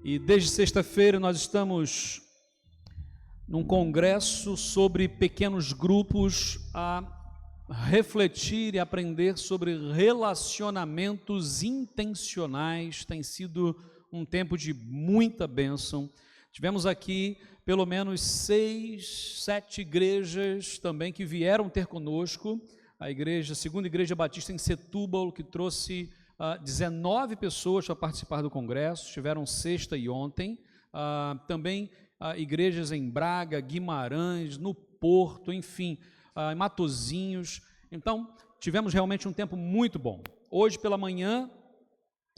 E desde sexta-feira nós estamos num congresso sobre pequenos grupos a refletir e aprender sobre relacionamentos intencionais. Tem sido um tempo de muita bênção. Tivemos aqui pelo menos 6, 7 igrejas também que vieram ter conosco. A segunda igreja batista em Setúbal, que trouxe 19 pessoas para participar do congresso, tiveram sexta e ontem. Também igrejas em Braga, Guimarães, no Porto, enfim, em Matozinhos. Então, tivemos realmente um tempo muito bom. Hoje pela manhã,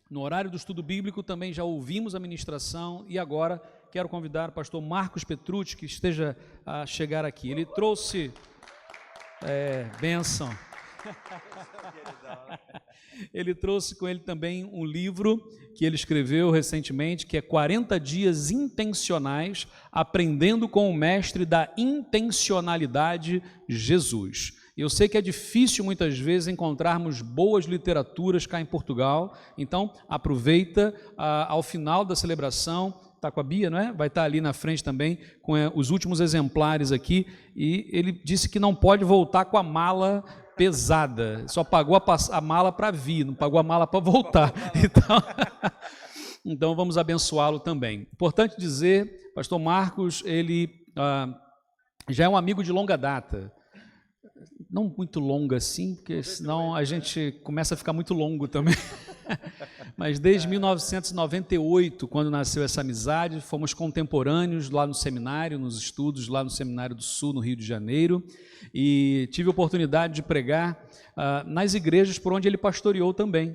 no horário do estudo bíblico, também já ouvimos a ministração e agora quero convidar o pastor Marcos Petrucci, que esteja a chegar aqui. Ele trouxe... bênção. Ele trouxe com ele também um livro que ele escreveu recentemente, que é 40 dias intencionais, aprendendo com o mestre da intencionalidade, Jesus. Eu sei que é difícil muitas vezes encontrarmos boas literaturas cá em Portugal, então aproveita ao final da celebração. Está com a Bia, não é? Vai estar ali na frente também, com os últimos exemplares aqui, e ele disse que não pode voltar com a mala pesada, só pagou a mala para vir, não pagou a mala para voltar, então vamos abençoá-lo também. Importante dizer, pastor Marcos, ele já é um amigo de longa data, não muito longa assim, porque senão a gente começa a ficar muito longo também. Mas desde 1998, quando nasceu essa amizade, fomos contemporâneos lá no seminário, nos estudos lá no Seminário do Sul, no Rio de Janeiro, e tive a oportunidade de pregar nas igrejas por onde ele pastoreou também,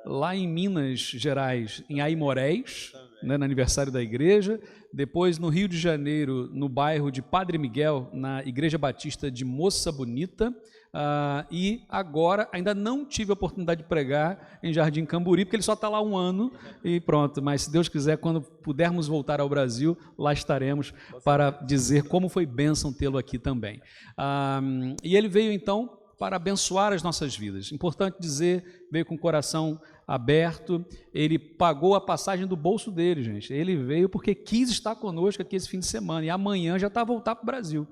lá em Minas Gerais, em Aimorés, né, no aniversário da igreja, depois no Rio de Janeiro, no bairro de Padre Miguel, na Igreja Batista de Moça Bonita, e agora ainda não tive a oportunidade de pregar em Jardim Camburi, porque ele só está lá um ano e pronto, mas se Deus quiser, quando pudermos voltar ao Brasil, lá estaremos para dizer como foi bênção tê-lo aqui também. E ele veio então para abençoar as nossas vidas. Importante dizer, veio com o coração aberto, ele pagou a passagem do bolso dele, gente. Ele veio porque quis estar conosco aqui esse fim de semana e amanhã já está a voltar para o Brasil.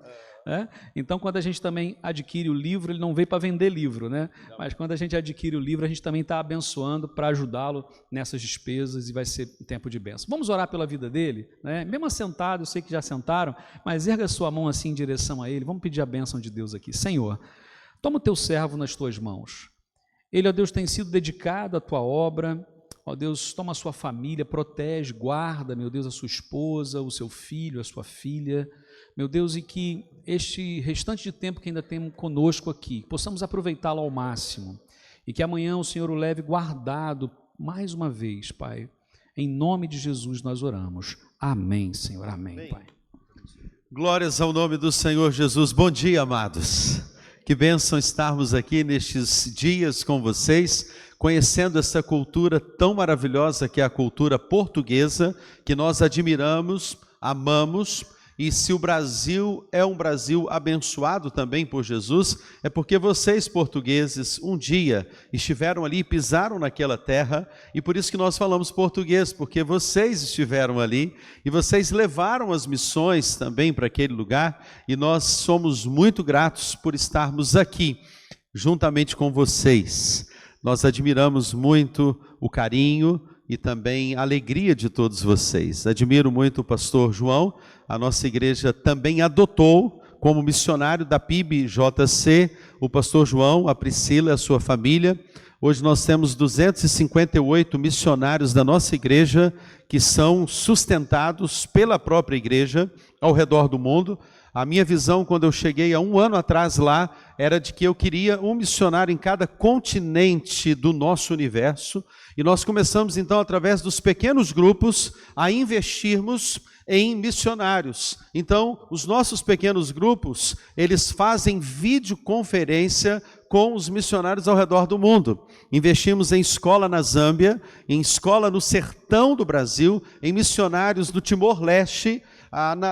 Né? Então, quando a gente também adquire o livro, ele não veio para vender livro, né? Mas quando a gente adquire o livro, a gente também está abençoando para ajudá-lo nessas despesas e vai ser um tempo de bênção. Vamos orar pela vida dele, né? Mesmo assentado, eu sei que já sentaram, mas erga a sua mão assim em direção a ele, vamos pedir a bênção de Deus aqui. Senhor, toma o teu servo nas tuas mãos. Ele, ó Deus, tem sido dedicado à tua obra. Ó Deus, toma a sua família, protege, guarda, meu Deus, a sua esposa, o seu filho, a sua filha. Meu Deus, e que este restante de tempo que ainda temos conosco aqui, possamos aproveitá-lo ao máximo. E que amanhã o Senhor o leve guardado mais uma vez, Pai. Em nome de Jesus nós oramos. Amém, Senhor. Amém, Pai. Glórias ao nome do Senhor Jesus. Bom dia, amados. Que bênção estarmos aqui nestes dias com vocês, conhecendo essa cultura tão maravilhosa que é a cultura portuguesa, que nós admiramos, amamos, e se o Brasil é um Brasil abençoado também por Jesus, é porque vocês portugueses um dia estiveram ali, pisaram naquela terra, e por isso que nós falamos português, porque vocês estiveram ali, e vocês levaram as missões também para aquele lugar, e nós somos muito gratos por estarmos aqui, juntamente com vocês. Nós admiramos muito o carinho e também a alegria de todos vocês. Admiro muito o pastor João, a nossa igreja também adotou como missionário da PIB-JC, o pastor João, a Priscila e a sua família. Hoje nós temos 258 missionários da nossa igreja que são sustentados pela própria igreja ao redor do mundo. A minha visão, quando eu cheguei há um ano atrás lá, era de que eu queria um missionário em cada continente do nosso universo. E nós começamos, então, através dos pequenos grupos, a investirmos em missionários. Então, os nossos pequenos grupos, eles fazem videoconferência com os missionários ao redor do mundo. Investimos em escola na Zâmbia, em escola no sertão do Brasil, em missionários do Timor-Leste,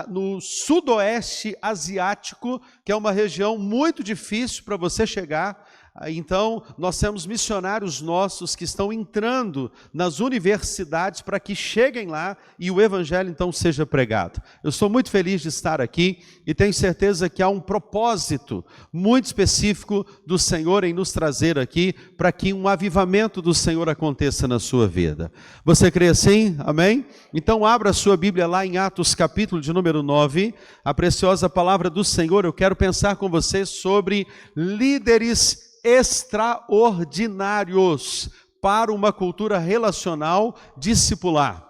no sudoeste asiático, que é uma região muito difícil para você chegar. Então, nós temos missionários nossos que estão entrando nas universidades para que cheguem lá e o evangelho então seja pregado. Eu sou muito feliz de estar aqui e tenho certeza que há um propósito muito específico do Senhor em nos trazer aqui para que um avivamento do Senhor aconteça na sua vida. Você crê assim? Amém? Então abra a sua Bíblia lá em Atos capítulo de número 9, a preciosa palavra do Senhor. Eu quero pensar com você sobre líderes extraordinários para uma cultura relacional discipular.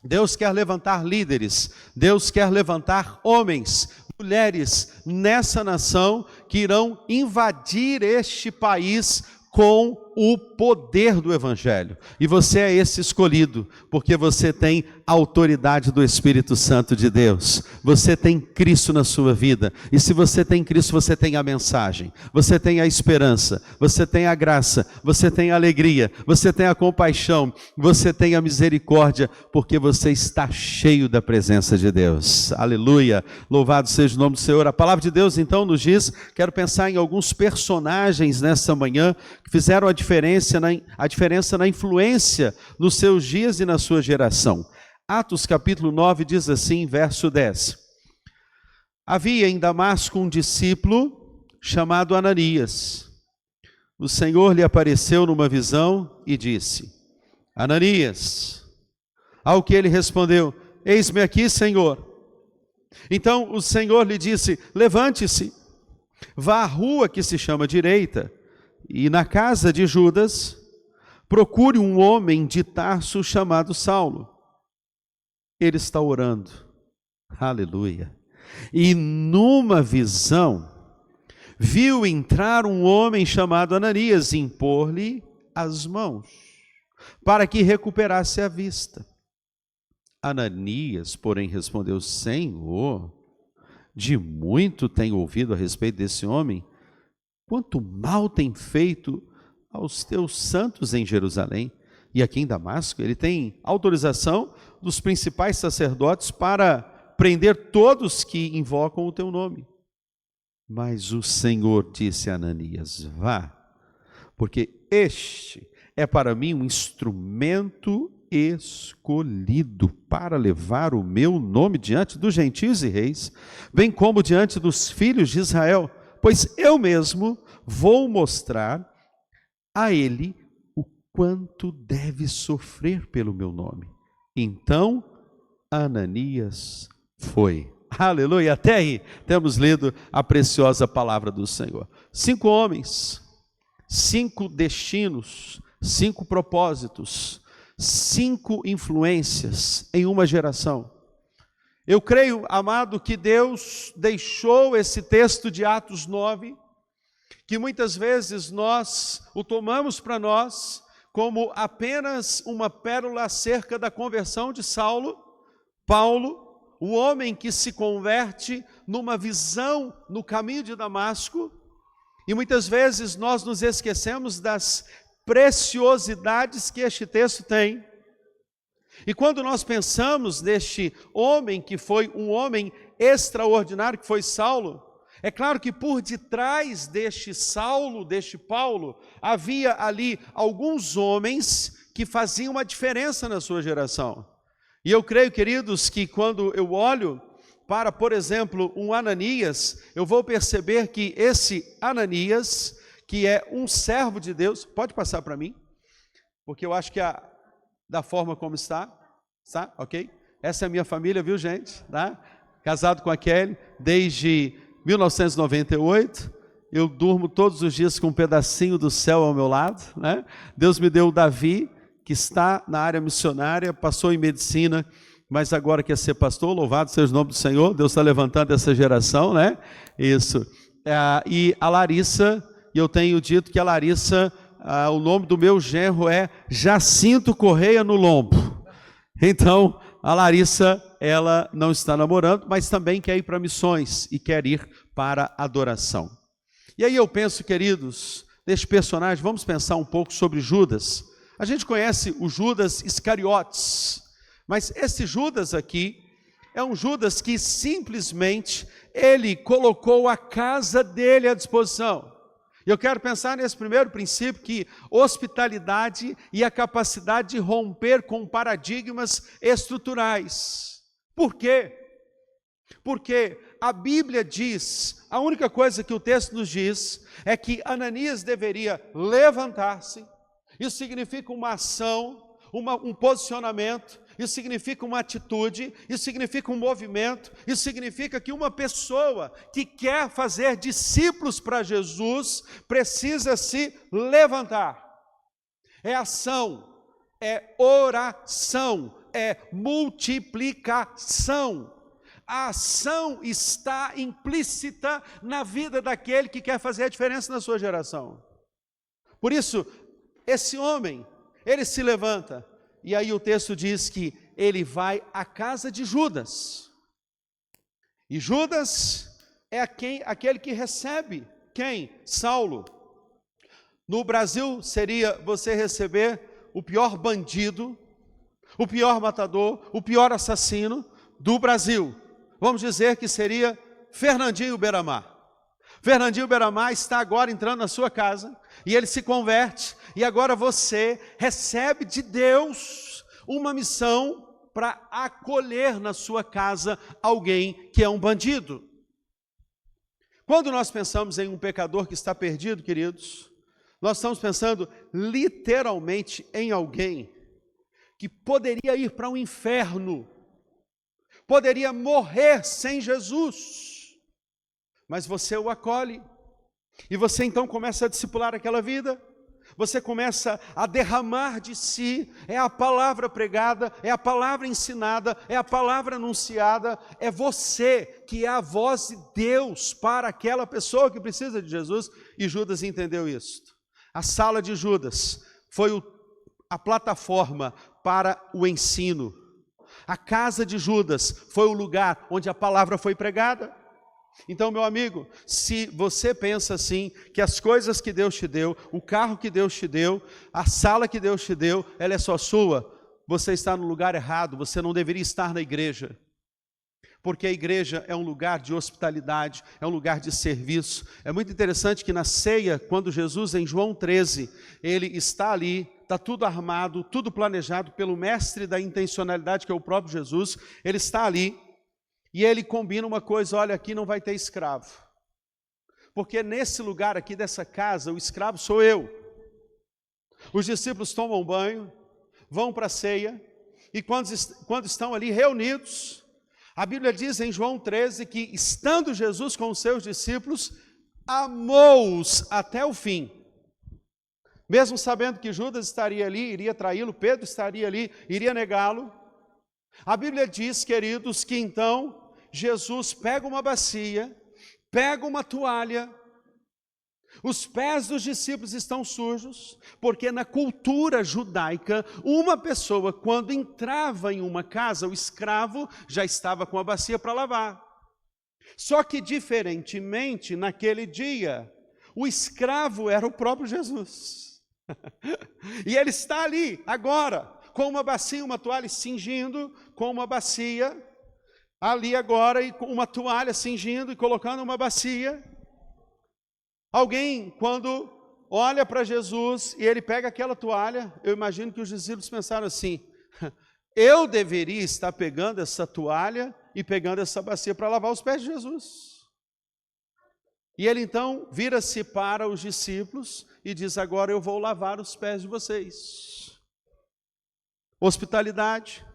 Deus quer levantar líderes, Deus quer levantar homens, mulheres nessa nação que irão invadir este país com o poder do evangelho. E você é esse escolhido, porque você tem a autoridade do Espírito Santo de Deus. Você tem Cristo na sua vida. E se você tem Cristo, você tem a mensagem. Você tem a esperança. Você tem a graça. Você tem a alegria. Você tem a compaixão. Você tem a misericórdia, porque você está cheio da presença de Deus. Aleluia. Louvado seja o nome do Senhor. A palavra de Deus então nos diz, quero pensar em alguns personagens nessa manhã que fizeram a diferença na influência nos seus dias e na sua geração. Atos capítulo 9 diz assim, verso 10. Havia em Damasco um discípulo chamado Ananias. O Senhor lhe apareceu numa visão e disse, Ananias. Ao que ele respondeu, eis-me aqui, Senhor. Então o Senhor lhe disse, levante-se, vá à rua que se chama Direita, e na casa de Judas, procure um homem de Tarso chamado Saulo. Ele está orando. Aleluia. E numa visão, viu entrar um homem chamado Ananias e impor-lhe as mãos, para que recuperasse a vista. Ananias, porém, respondeu, Senhor, de muito tenho ouvido a respeito desse homem, quanto mal tem feito aos teus santos em Jerusalém. E aqui em Damasco, ele tem autorização dos principais sacerdotes para prender todos que invocam o teu nome. Mas o Senhor disse a Ananias, vá, porque este é para mim um instrumento escolhido para levar o meu nome diante dos gentios e reis, bem como diante dos filhos de Israel, pois eu mesmo vou mostrar a ele o quanto deve sofrer pelo meu nome. Então, Ananias foi. Aleluia, até aí temos lido a preciosa palavra do Senhor. 5 homens, 5 destinos, 5 propósitos, 5 influências em uma geração. Eu creio, amado, que Deus deixou esse texto de Atos 9, que muitas vezes nós o tomamos para nós como apenas uma pérola acerca da conversão de Paulo, o homem que se converte numa visão no caminho de Damasco, e muitas vezes nós nos esquecemos das preciosidades que este texto tem. E quando nós pensamos neste homem que foi um homem extraordinário, que foi Saulo, é claro que por detrás deste Saulo, deste Paulo, havia ali alguns homens que faziam uma diferença na sua geração. E eu creio, queridos, que quando eu olho para, por exemplo, um Ananias, eu vou perceber que esse Ananias, que é um servo de Deus, pode passar para mim, porque eu acho que da forma como está, ok? Essa é a minha família, viu, gente? Tá? Casado com a Kelly desde 1998, eu durmo todos os dias com um pedacinho do céu ao meu lado, né? Deus me deu o Davi, que está na área missionária, passou em medicina, mas agora quer ser pastor, louvado seja o nome do Senhor, Deus está levantando essa geração, né? Isso. E a Larissa, e eu tenho dito que a Larissa, o nome do meu genro é Jacinto Correia no Lombo. Então, a Larissa, ela não está namorando, mas também quer ir para missões e quer ir para adoração. E aí eu penso, queridos, deste personagem, vamos pensar um pouco sobre Judas. A gente conhece o Judas Iscariotes, mas esse Judas aqui é um Judas que simplesmente ele colocou a casa dele à disposição. Eu quero pensar nesse primeiro princípio, que hospitalidade e a capacidade de romper com paradigmas estruturais. Por quê? Porque a Bíblia diz, a única coisa que o texto nos diz, é que Ananias deveria levantar-se. Isso significa uma ação, um posicionamento, isso significa uma atitude, isso significa um movimento, isso significa que uma pessoa que quer fazer discípulos para Jesus precisa se levantar. É ação, é oração, é multiplicação. A ação está implícita na vida daquele que quer fazer a diferença na sua geração. Por isso, esse homem, ele se levanta, e aí o texto diz que ele vai à casa de Judas. E Judas é aquele que recebe quem? Saulo. No Brasil seria você receber o pior bandido, o pior matador, o pior assassino do Brasil. Vamos dizer que seria Fernandinho Beiramar. Fernandinho Beiramar está agora entrando na sua casa, e ele se converte, e agora você recebe de Deus uma missão para acolher na sua casa alguém que é um bandido. Quando nós pensamos em um pecador que está perdido, queridos, nós estamos pensando literalmente em alguém que poderia ir para o inferno, poderia morrer sem Jesus, mas você o acolhe, e você então começa a discipular aquela vida, você começa a derramar de si, é a palavra pregada, é a palavra ensinada, é a palavra anunciada, é você que é a voz de Deus para aquela pessoa que precisa de Jesus, e Judas entendeu isso. A sala de Judas foi a plataforma para o ensino. A casa de Judas foi o lugar onde a palavra foi pregada. Então, meu amigo, se você pensa assim, que as coisas que Deus te deu, o carro que Deus te deu, a sala que Deus te deu, ela é só sua, você está no lugar errado, você não deveria estar na igreja. Porque a igreja é um lugar de hospitalidade, é um lugar de serviço. É muito interessante que na ceia, quando Jesus, em João 13, ele está ali, está tudo armado, tudo planejado pelo mestre da intencionalidade, que é o próprio Jesus, ele está ali, e ele combina uma coisa: olha, aqui não vai ter escravo, porque nesse lugar aqui dessa casa, o escravo sou eu. Os discípulos tomam banho, vão para a ceia, e quando estão ali reunidos, a Bíblia diz em João 13 que, estando Jesus com os seus discípulos, amou-os até o fim. Mesmo sabendo que Judas estaria ali, iria traí-lo, Pedro estaria ali, iria negá-lo. A Bíblia diz, queridos, que então Jesus pega uma bacia, pega uma toalha, os pés dos discípulos estão sujos, porque na cultura judaica, uma pessoa quando entrava em uma casa, o escravo já estava com a bacia para lavar. Só que diferentemente, naquele dia, o escravo era o próprio Jesus. E ele está ali, agora, com uma bacia, uma toalha, cingindo com uma bacia, ali agora, e com uma toalha cingindo e colocando uma bacia. Alguém, quando olha para Jesus e ele pega aquela toalha, eu imagino que os discípulos pensaram assim: eu deveria estar pegando essa toalha e pegando essa bacia para lavar os pés de Jesus. E ele então vira-se para os discípulos e diz: agora eu vou lavar os pés de vocês. Hospitalidade,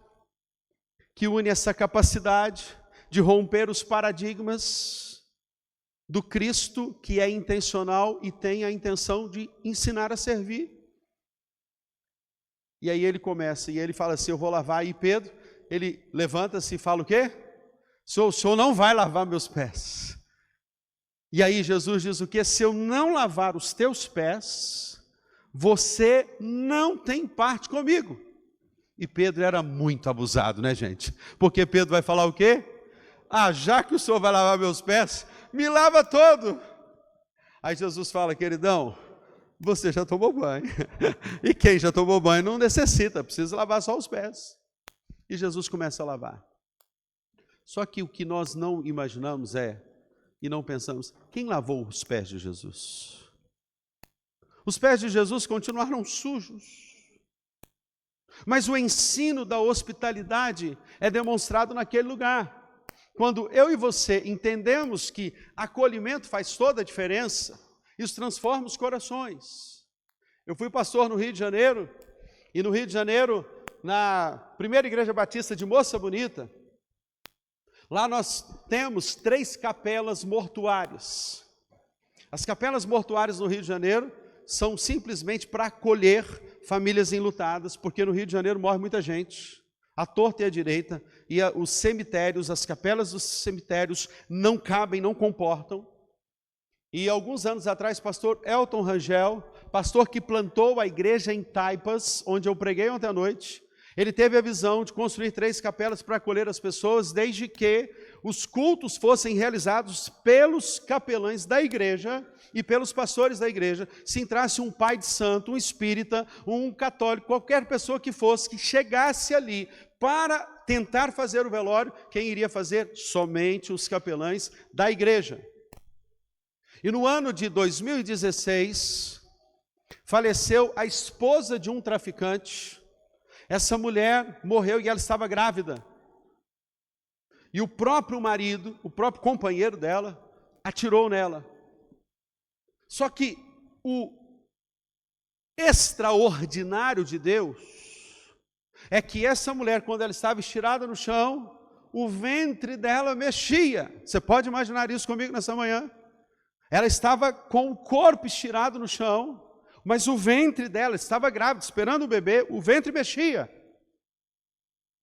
que une essa capacidade de romper os paradigmas do Cristo, que é intencional e tem a intenção de ensinar a servir. E aí ele começa, e ele fala assim: eu vou lavar. E Pedro, ele levanta-se e fala o quê? O senhor não vai lavar meus pés. E aí Jesus diz o quê? Se eu não lavar os teus pés, você não tem parte comigo. E Pedro era muito abusado, né, gente? Porque Pedro vai falar o quê? Ah, já que o senhor vai lavar meus pés, me lava todo. Aí Jesus fala: queridão, você já tomou banho. E quem já tomou banho não necessita, precisa lavar só os pés. E Jesus começa a lavar. Só que o que nós não imaginamos e não pensamos: quem lavou os pés de Jesus? Os pés de Jesus continuaram sujos. Mas o ensino da hospitalidade é demonstrado naquele lugar. Quando eu e você entendemos que acolhimento faz toda a diferença, isso transforma os corações. Eu fui pastor no Rio de Janeiro, e no Rio de Janeiro, na primeira igreja batista de Moça Bonita, lá nós temos 3 capelas mortuárias. As capelas mortuárias no Rio de Janeiro são simplesmente para acolher famílias enlutadas, porque no Rio de Janeiro morre muita gente, à torta e à direita, e os cemitérios, as capelas dos cemitérios não cabem, não comportam. E alguns anos atrás, pastor Elton Rangel, pastor que plantou a igreja em Taipas, onde eu preguei ontem à noite, ele teve a visão de construir 3 capelas para acolher as pessoas, desde que os cultos fossem realizados pelos capelães da igreja e pelos pastores da igreja. Se entrasse um pai de santo, um espírita, um católico, qualquer pessoa que fosse, que chegasse ali para tentar fazer o velório, quem iria fazer? Somente os capelães da igreja. E no ano de 2016, faleceu a esposa de um traficante. Essa mulher morreu e ela estava grávida. E o próprio marido, o próprio companheiro dela, atirou nela. Só que o extraordinário de Deus é que essa mulher, quando ela estava estirada no chão, o ventre dela mexia. Você pode imaginar isso comigo nessa manhã? Ela estava com o corpo estirado no chão, mas o ventre dela estava grávida, esperando o bebê, o ventre mexia.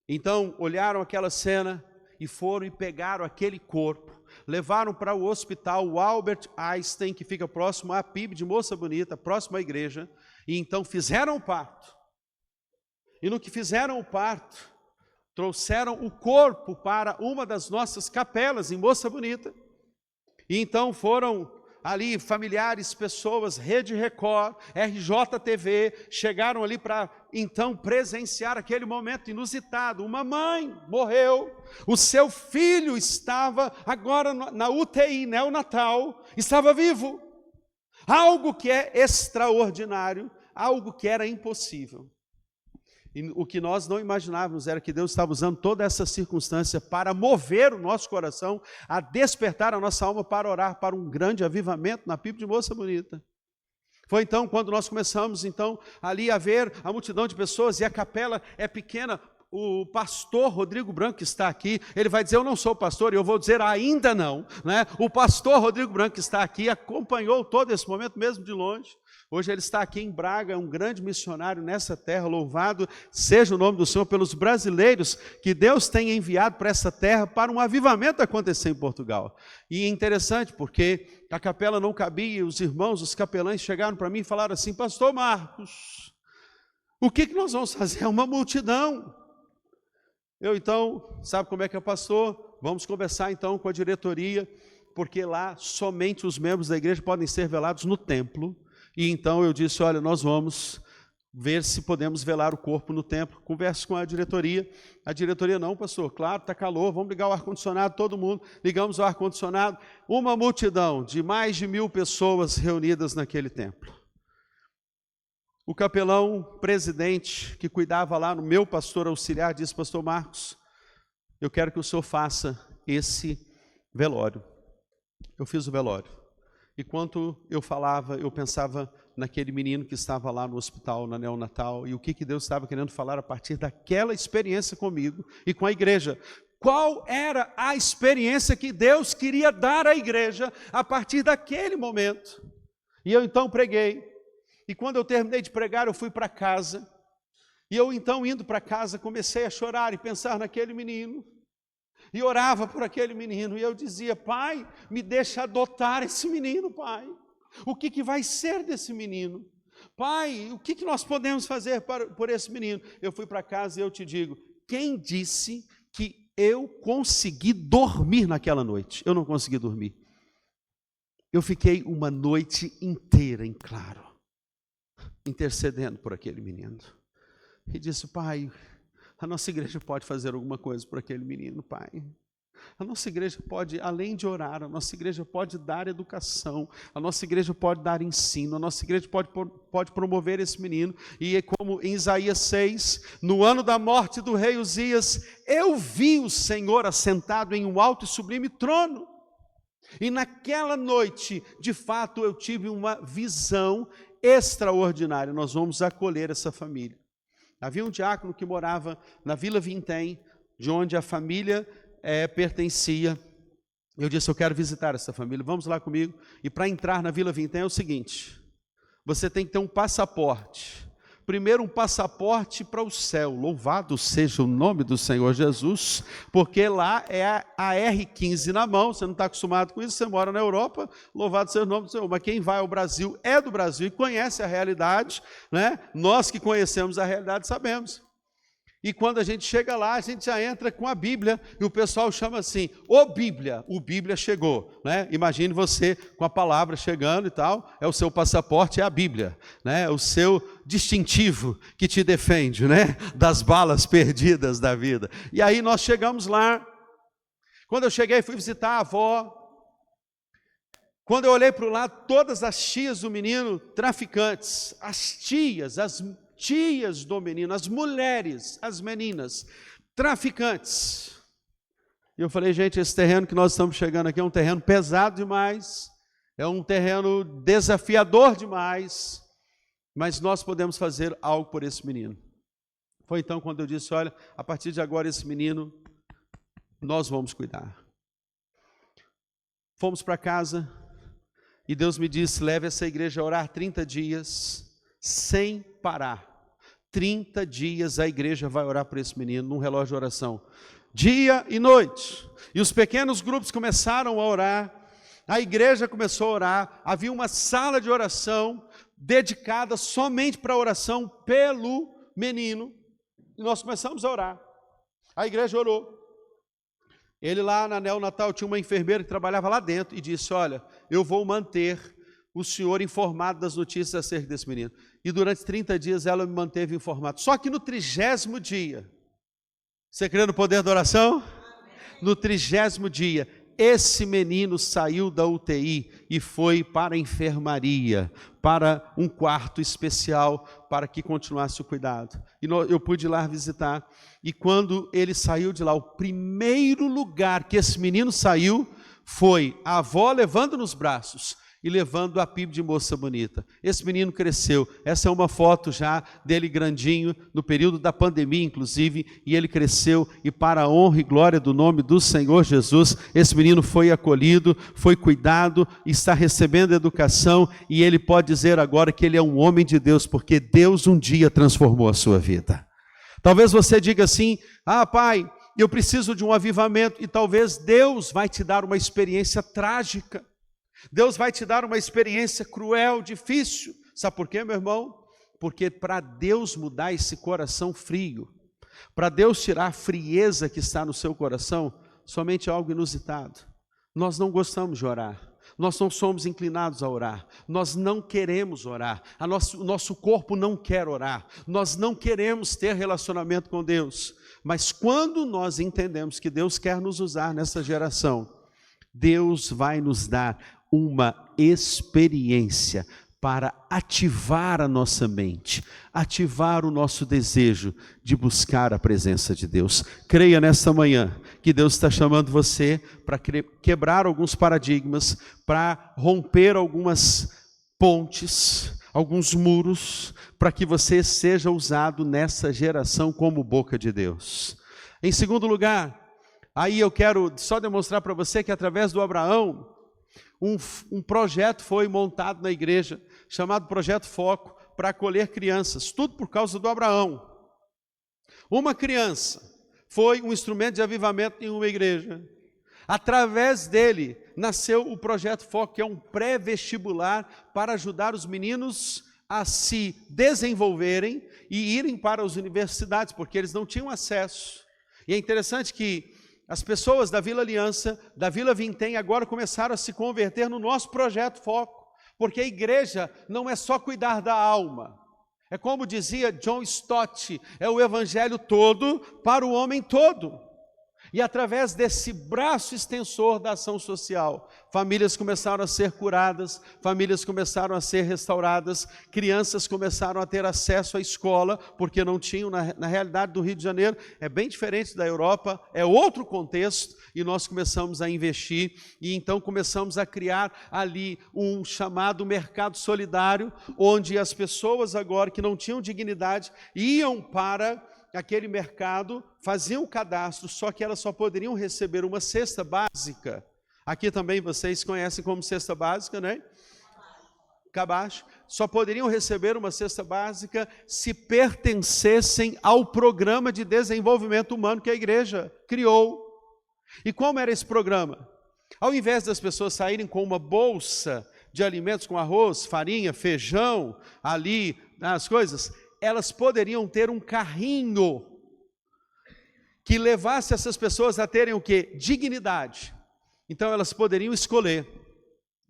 Então olharam aquela cena e foram e pegaram aquele corpo, levaram para o hospital o Albert Einstein, que fica próximo à PIB de Moça Bonita, próximo à igreja, e então fizeram o parto. E no que fizeram o parto, trouxeram o corpo para uma das nossas capelas em Moça Bonita, e então foram ali familiares, pessoas, Rede Record, RJTV, chegaram ali para então presenciar aquele momento inusitado. Uma mãe morreu, o seu filho estava agora na UTI neonatal, estava vivo. Algo que é extraordinário, algo que era impossível. E o que nós não imaginávamos era que Deus estava usando toda essa circunstância para mover o nosso coração, a despertar a nossa alma para orar para um grande avivamento na PIB de Moça Bonita. Foi então quando nós começamos então ali a ver a multidão de pessoas, e a capela é pequena. O pastor Rodrigo Branco, que está aqui, ele vai dizer: eu não sou pastor, e eu vou dizer: ainda não, né? O pastor Rodrigo Branco, que está aqui, acompanhou todo esse momento mesmo de longe. Hoje ele está aqui em Braga, é um grande missionário nessa terra. Louvado seja o nome do Senhor pelos brasileiros que Deus tem enviado para essa terra, para um avivamento acontecer em Portugal. E é interessante porque a capela não cabia, e os irmãos, os capelães chegaram para mim e falaram assim: pastor Marcos, o que nós vamos fazer? É uma multidão. Eu então, sabe como é que é, pastor? Vamos conversar então com a diretoria, porque lá somente os membros da igreja podem ser velados no templo. E então eu disse: olha, nós vamos ver se podemos velar o corpo no templo. Converse com a diretoria. A diretoria: não, pastor, claro, está calor, vamos ligar o ar-condicionado, todo mundo. Ligamos o ar-condicionado. Uma multidão de mais de 1000 pessoas reunidas naquele templo. O capelão presidente que cuidava lá, no meu pastor auxiliar, disse: pastor Marcos, eu quero que o senhor faça esse velório. Eu fiz o velório. E quando eu falava, eu pensava naquele menino que estava lá no hospital, na neonatal, e o que Deus estava querendo falar a partir daquela experiência comigo e com a igreja. Qual era a experiência que Deus queria dar à igreja a partir daquele momento? E eu então preguei. E quando eu terminei de pregar, eu fui para casa. E eu então, indo para casa, comecei a chorar e pensar naquele menino. E orava por aquele menino, e eu dizia: pai, me deixa adotar esse menino, pai. O que vai ser desse menino? Pai, o que nós podemos fazer por esse menino? Eu fui para casa e eu te digo: quem disse que eu consegui dormir naquela noite? Eu não consegui dormir. Eu fiquei uma noite inteira em claro, intercedendo por aquele menino. E disse: pai, a nossa igreja pode fazer alguma coisa por aquele menino, pai. A nossa igreja pode, além de orar, a nossa igreja pode dar educação, a nossa igreja pode dar ensino, a nossa igreja pode promover esse menino. E é como em Isaías 6, no ano da morte do rei Uzias, eu vi o Senhor assentado em um alto e sublime trono. E naquela noite, de fato, eu tive uma visão extraordinária. Nós vamos acolher essa família. Havia um diácono que morava na Vila Vintém, de onde a família pertencia. Eu disse, eu quero visitar essa família, vamos lá comigo. E para entrar na Vila Vintém é o seguinte, você tem que ter um passaporte. Primeiro um passaporte para o céu, louvado seja o nome do Senhor Jesus, porque lá é a R15 na mão, você não está acostumado com isso, você mora na Europa, louvado seja o nome do Senhor, mas quem vai ao Brasil é do Brasil e conhece a realidade, né? Nós que conhecemos a realidade sabemos. E quando a gente chega lá, a gente já entra com a Bíblia, e o pessoal chama assim, o Bíblia chegou, né? Imagine você com a palavra chegando e tal, é o seu passaporte, é a Bíblia, né? É o seu distintivo que te defende, né? Das balas perdidas da vida. E aí nós chegamos lá, quando eu cheguei, fui visitar a avó, quando eu olhei para o lado, todas as tias do menino, traficantes, as tias do menino, as mulheres, as meninas, traficantes. E eu falei, gente, esse terreno que nós estamos chegando aqui é um terreno pesado demais, é um terreno desafiador demais, mas nós podemos fazer algo por esse menino. Foi então quando eu disse, olha, a partir de agora esse menino, nós vamos cuidar. Fomos para casa e Deus me disse, leve essa igreja a orar 30 dias, sem parar. 30 dias a igreja vai orar por esse menino, num relógio de oração, dia e noite. E os pequenos grupos começaram a orar, a igreja começou a orar, havia uma sala de oração dedicada somente para a oração pelo menino, e nós começamos a orar. A igreja orou. Ele lá na neonatal tinha uma enfermeira que trabalhava lá dentro e disse, olha, eu vou manter o senhor informado das notícias acerca desse menino. E durante 30 dias ela me manteve informado. Só que no 30º dia, você crê no poder da oração? No 30º dia, esse menino saiu da UTI e foi para a enfermaria, para um quarto especial, para que continuasse o cuidado. E eu pude ir lá visitar. E quando ele saiu de lá, o primeiro lugar que esse menino saiu foi a avó levando nos braços e levando a PIB de moça bonita. Esse menino cresceu. Essa é uma foto já dele grandinho, no período da pandemia, inclusive, e ele cresceu, e para a honra e glória do nome do Senhor Jesus, esse menino foi acolhido, foi cuidado, está recebendo educação, e ele pode dizer agora que ele é um homem de Deus, porque Deus um dia transformou a sua vida. Talvez você diga assim, pai, eu preciso de um avivamento, e talvez Deus vai te dar uma experiência trágica. Deus vai te dar uma experiência cruel, difícil. Sabe por quê, meu irmão? Porque para Deus mudar esse coração frio, para Deus tirar a frieza que está no seu coração, somente algo inusitado. Nós não gostamos de orar, nós não somos inclinados a orar, nós não queremos orar, o nosso corpo não quer orar, nós não queremos ter relacionamento com Deus. Mas quando nós entendemos que Deus quer nos usar nessa geração, Deus vai nos dar uma experiência para ativar a nossa mente, ativar o nosso desejo de buscar a presença de Deus. Creia nesta manhã que Deus está chamando você para quebrar alguns paradigmas, para romper algumas pontes, alguns muros, para que você seja usado nessa geração como boca de Deus. Em segundo lugar, aí eu quero só demonstrar para você que através do Abraão, um projeto foi montado na igreja, chamado Projeto Foco, para acolher crianças, tudo por causa do Abraão. Uma criança foi um instrumento de avivamento em uma igreja. Através dele nasceu o Projeto Foco, que é um pré-vestibular para ajudar os meninos a se desenvolverem e irem para as universidades, porque eles não tinham acesso. E é interessante que as pessoas da Vila Aliança, da Vila Vintém, agora começaram a se converter no nosso Projeto Foco, porque a igreja não é só cuidar da alma. É como dizia John Stott, é o evangelho todo para o homem todo. E através desse braço extensor da ação social, famílias começaram a ser curadas, famílias começaram a ser restauradas, crianças começaram a ter acesso à escola, porque não tinham, na realidade do Rio de Janeiro, é bem diferente da Europa, é outro contexto, e nós começamos a investir, e então começamos a criar ali um chamado mercado solidário, onde as pessoas agora que não tinham dignidade, iam para aquele mercado, faziam o cadastro, só que elas só poderiam receber uma cesta básica. Aqui também vocês conhecem como cesta básica, né? Cabaz. Só poderiam receber uma cesta básica se pertencessem ao programa de desenvolvimento humano que a igreja criou. E como era esse programa? Ao invés das pessoas saírem com uma bolsa de alimentos com arroz, farinha, feijão, ali, as coisas, elas poderiam ter um carrinho que levasse essas pessoas a terem o quê? Dignidade. Então elas poderiam escolher,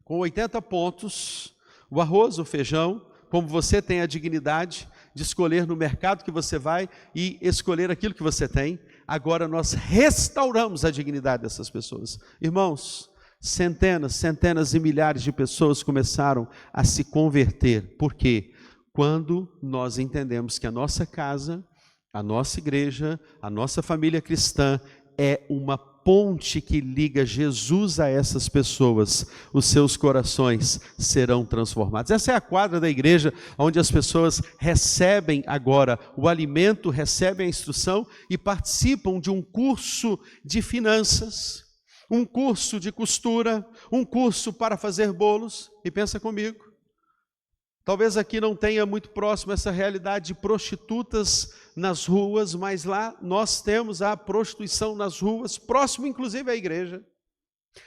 com 80 pontos, o arroz, o feijão, como você tem a dignidade de escolher no mercado que você vai e escolher aquilo que você tem. Agora nós restauramos a dignidade dessas pessoas. Irmãos, centenas e milhares de pessoas começaram a se converter. Por quê? Quando nós entendemos que a nossa casa, a nossa igreja, a nossa família cristã é uma ponte que liga Jesus a essas pessoas, os seus corações serão transformados. Essa é a quadra da igreja, onde as pessoas recebem agora o alimento, recebem a instrução e participam de um curso de finanças, um curso de costura, um curso para fazer bolos. E pensa comigo, talvez aqui não tenha muito próximo essa realidade de prostitutas nas ruas, mas lá nós temos a prostituição nas ruas, próximo inclusive à igreja.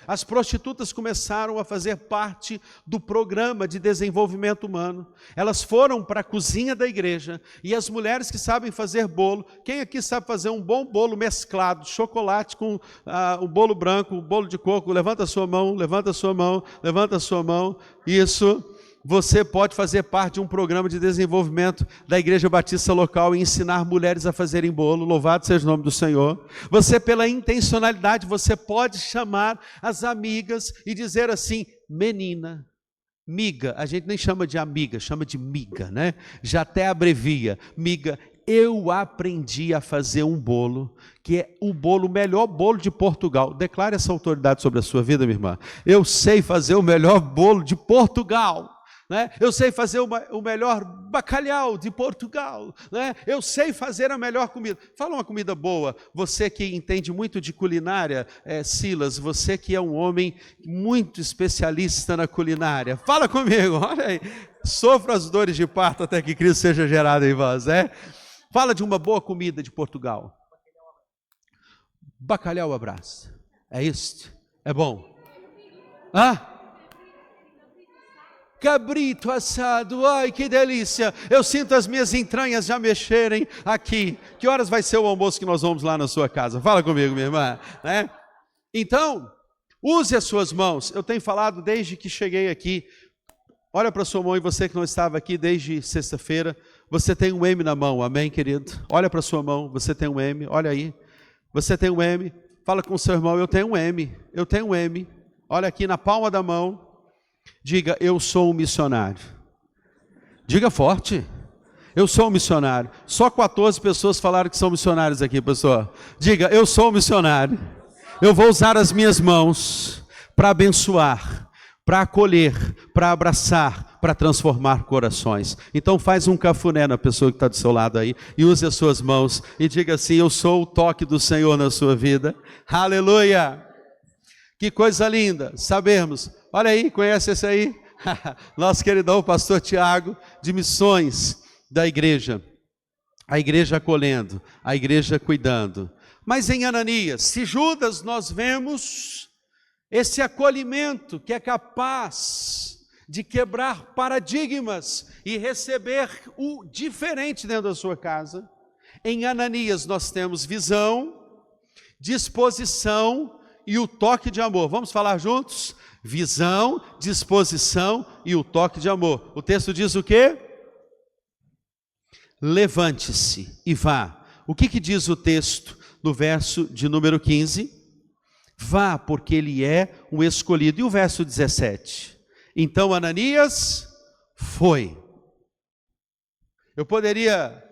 As prostitutas começaram a fazer parte do programa de desenvolvimento humano. Elas foram para a cozinha da igreja, e as mulheres que sabem fazer bolo, quem aqui sabe fazer um bom bolo mesclado, chocolate com o bolo branco, o bolo de coco, levanta a sua mão, levanta a sua mão, levanta a sua mão, isso. Você pode fazer parte de um programa de desenvolvimento da Igreja Batista local e ensinar mulheres a fazerem bolo. Louvado seja o nome do Senhor. Você, pela intencionalidade, você pode chamar as amigas e dizer assim: menina, miga. A gente nem chama de amiga, chama de miga, né? Já até abrevia. Miga, eu aprendi a fazer um bolo, que é o melhor bolo de Portugal. Declare essa autoridade sobre a sua vida, minha irmã. Eu sei fazer o melhor bolo de Portugal. Né? Eu sei fazer o melhor bacalhau de Portugal, né? Eu sei fazer a melhor comida. Fala uma comida boa, você que entende muito de culinária, Silas, você que é um homem muito especialista na culinária, fala comigo, olha aí, sofra as dores de parto até que Cristo seja gerado em vós, Fala de uma boa comida de Portugal. Bacalhau à Brás, é isso? É bom? Cabrito assado, ai que delícia, eu sinto as minhas entranhas já mexerem aqui. Que horas vai ser o almoço que nós vamos lá na sua casa? Fala comigo, minha irmã, né? Então, use as suas mãos. Eu tenho falado desde que cheguei aqui. Olha para a sua mão, e você que não estava aqui desde sexta-feira, você tem um M na mão, amém, querido? Olha para a sua mão, você tem um M, olha aí, você tem um M. Fala com o seu irmão, eu tenho um M, eu tenho um M. Olha aqui na palma da mão. Diga, eu sou um missionário. Diga forte. Eu sou um missionário. Só 14 pessoas falaram que são missionários aqui, pessoal. Diga, eu sou um missionário. Eu vou usar as minhas mãos para abençoar, para acolher, para abraçar, para transformar corações. Então faz um cafuné na pessoa que está do seu lado aí e use as suas mãos e diga assim, eu sou o toque do Senhor na sua vida. Aleluia! Que coisa linda, sabemos. Olha aí, conhece esse aí? Nosso queridão pastor Tiago, de missões da igreja. A igreja acolhendo, a igreja cuidando. Mas em Ananias, se Judas, nós vemos esse acolhimento que é capaz de quebrar paradigmas e receber o diferente dentro da sua casa. Em Ananias nós temos visão, disposição e o toque de amor. Vamos falar juntos? Visão, disposição e o toque de amor. O texto diz o quê? Levante-se e vá. O que diz o texto no verso de número 15, vá, porque ele é um escolhido. E o verso 17, então Ananias foi. Eu poderia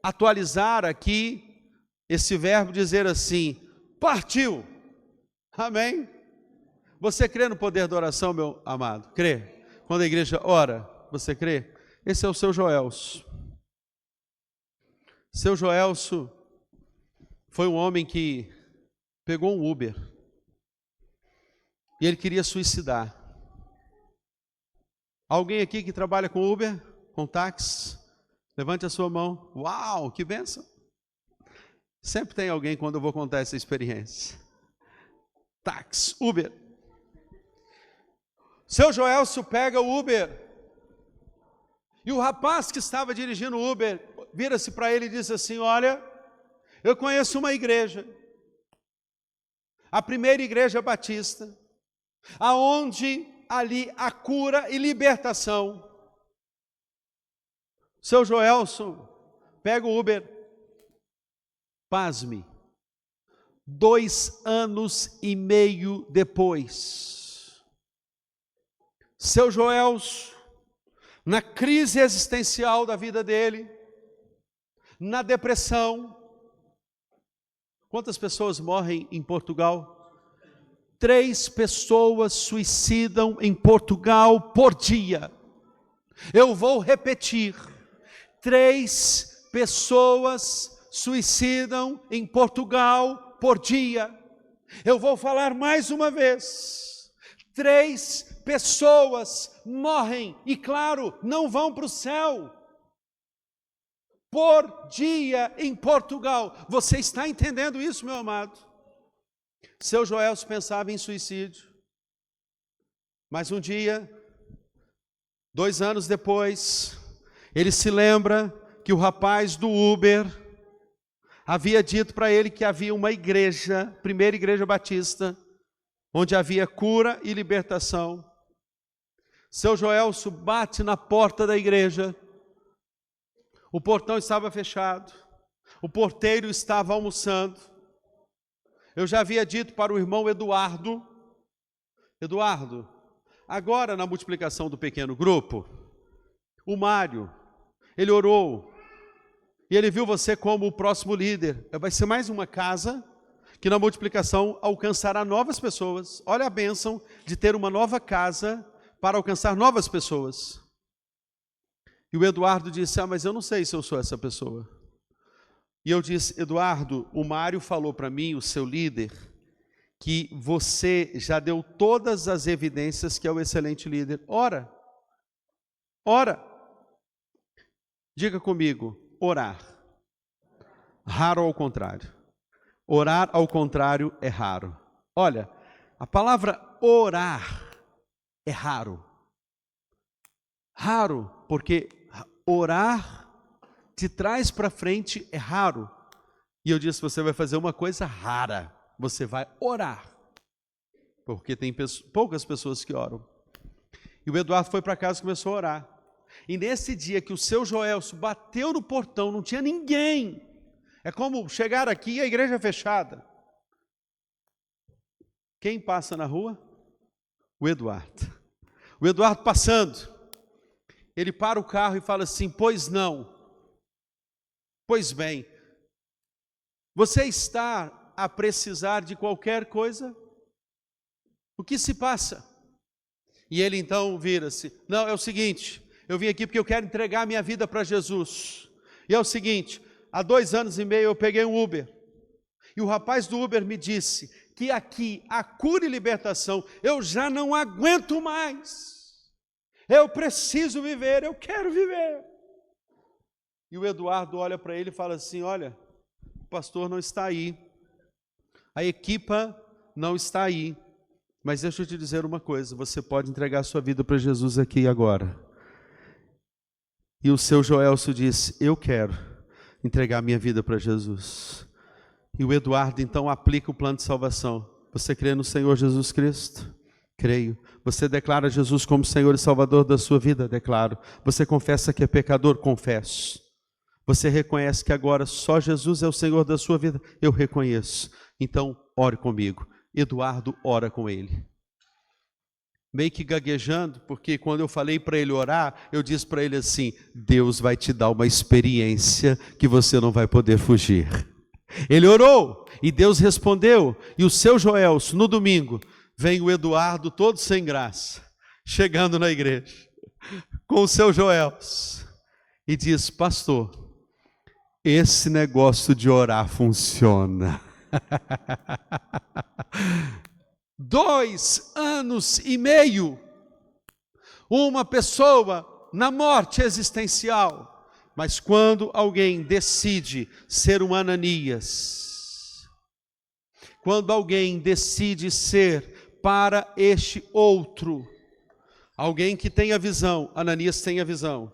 atualizar aqui esse verbo, dizer assim, partiu. Amém? Você crê no poder da oração, meu amado? Crê? Quando a igreja ora, você crê? Esse é o seu Joelso. Seu Joelso foi um homem que pegou um Uber e ele queria suicidar. Alguém aqui que trabalha com Uber, com táxi? Levante a sua mão. Uau, que bênção! Sempre tem alguém quando eu vou contar essa experiência. Táxi, Uber. Seu Joelso pega o Uber e o rapaz que estava dirigindo o Uber vira-se para ele e diz assim, olha, eu conheço uma igreja, a primeira igreja batista, aonde ali há cura e libertação. Seu Joelso pega o Uber, pasme, 2 anos e meio depois, seu Joelso, na crise existencial da vida dele, na depressão. Quantas pessoas morrem em Portugal? 3 pessoas suicidam em Portugal por dia. Eu vou repetir, 3 pessoas suicidam em Portugal por dia. Eu vou falar mais uma vez, 3 pessoas morrem e, claro, não vão para o céu por dia em Portugal. Você está entendendo isso, meu amado? Seu Joelso pensava em suicídio, mas um dia, 2 anos depois, ele se lembra que o rapaz do Uber havia dito para ele que havia uma igreja, primeira igreja batista, onde havia cura e libertação. Seu Joelso bate na porta da igreja, o portão estava fechado, o porteiro estava almoçando. Eu já havia dito para o irmão Eduardo, agora na multiplicação do pequeno grupo, o Mário, ele orou, e ele viu você como o próximo líder. Vai ser mais uma casa que na multiplicação alcançará novas pessoas. Olha a bênção de ter uma nova casa para alcançar novas pessoas. E o Eduardo disse, mas eu não sei se eu sou essa pessoa. E eu disse, Eduardo, o Mário falou para mim, o seu líder, que você já deu todas as evidências que é o excelente líder. Ora. Diga comigo, orar. Raro ao contrário. Orar ao contrário é raro. Olha, a palavra orar é raro. Raro, porque orar de trás para frente é raro. E eu disse, você vai fazer uma coisa rara. Você vai orar. Porque tem poucas pessoas que oram. E o Eduardo foi para casa e começou a orar. E nesse dia que o seu Joelso bateu no portão, não tinha ninguém. É como chegar aqui e a igreja é fechada. Quem passa na rua? O Eduardo. O Eduardo passando. Ele para o carro e fala assim, pois não. Pois bem, você está a precisar de qualquer coisa? O que se passa? E ele então vira-se, não, é o seguinte, eu vim aqui porque eu quero entregar minha vida para Jesus. E é o seguinte, há 2 anos e meio eu peguei um Uber, e o rapaz do Uber me disse que aqui a cura e libertação, eu já não aguento mais, eu preciso viver, eu quero viver. E o Eduardo olha para ele e fala assim, olha, o pastor não está aí, a equipa não está aí, mas deixa eu te dizer uma coisa, você pode entregar sua vida para Jesus aqui e agora. E o seu Joelso disse, eu quero entregar minha vida para Jesus. E o Eduardo então aplica o plano de salvação. Você crê no Senhor Jesus Cristo? Creio. Você declara Jesus como Senhor e Salvador da sua vida? Declaro. Você confessa que é pecador? Confesso. Você reconhece que agora só Jesus é o Senhor da sua vida? Eu reconheço. Então, ore comigo. Eduardo ora com ele. Meio que gaguejando, porque quando eu falei para ele orar, eu disse para ele assim: Deus vai te dar uma experiência que você não vai poder fugir. Ele orou e Deus respondeu. E o seu Joelso, no domingo, vem o Eduardo todo sem graça, chegando na igreja, com o seu Joelso, e diz: pastor, esse negócio de orar funciona. 2 anos e meio, uma pessoa na morte existencial, mas quando alguém decide ser um Ananias, quando alguém decide ser para este outro, alguém que tem a visão, Ananias tem a visão,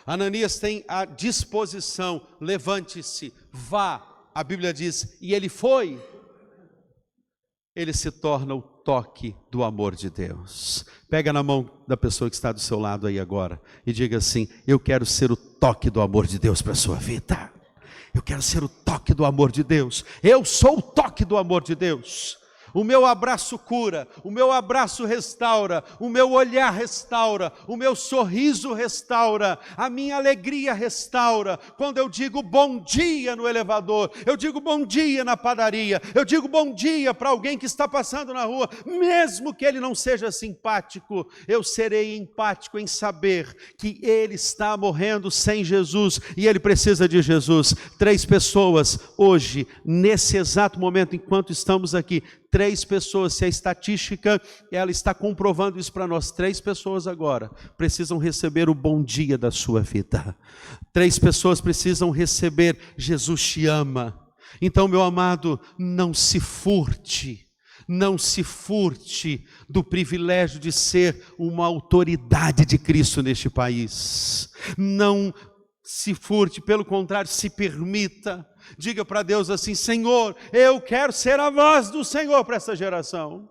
Ananias tem a disposição, levante-se, vá, a Bíblia diz, e ele foi. Ele se torna o toque do amor de Deus. Pega na mão da pessoa que está do seu lado aí agora e diga assim: eu quero ser o toque do amor de Deus para a sua vida. Eu quero ser o toque do amor de Deus. Eu sou o toque do amor de Deus. O meu abraço cura, o meu abraço restaura, o meu olhar restaura, o meu sorriso restaura, a minha alegria restaura. Quando eu digo bom dia no elevador, eu digo bom dia na padaria, eu digo bom dia para alguém que está passando na rua, mesmo que ele não seja simpático, eu serei empático em saber que ele está morrendo sem Jesus e ele precisa de Jesus. 3 pessoas hoje, nesse exato momento, enquanto estamos aqui, 3 pessoas, se a estatística, ela está comprovando isso para nós, 3 pessoas agora precisam receber o bom dia da sua vida. 3 pessoas precisam receber: Jesus te ama. Então, meu amado, não se furte do privilégio de ser uma autoridade de Cristo neste país. Não se furte, pelo contrário, se permita. Diga para Deus assim: Senhor, eu quero ser a voz do Senhor para essa geração.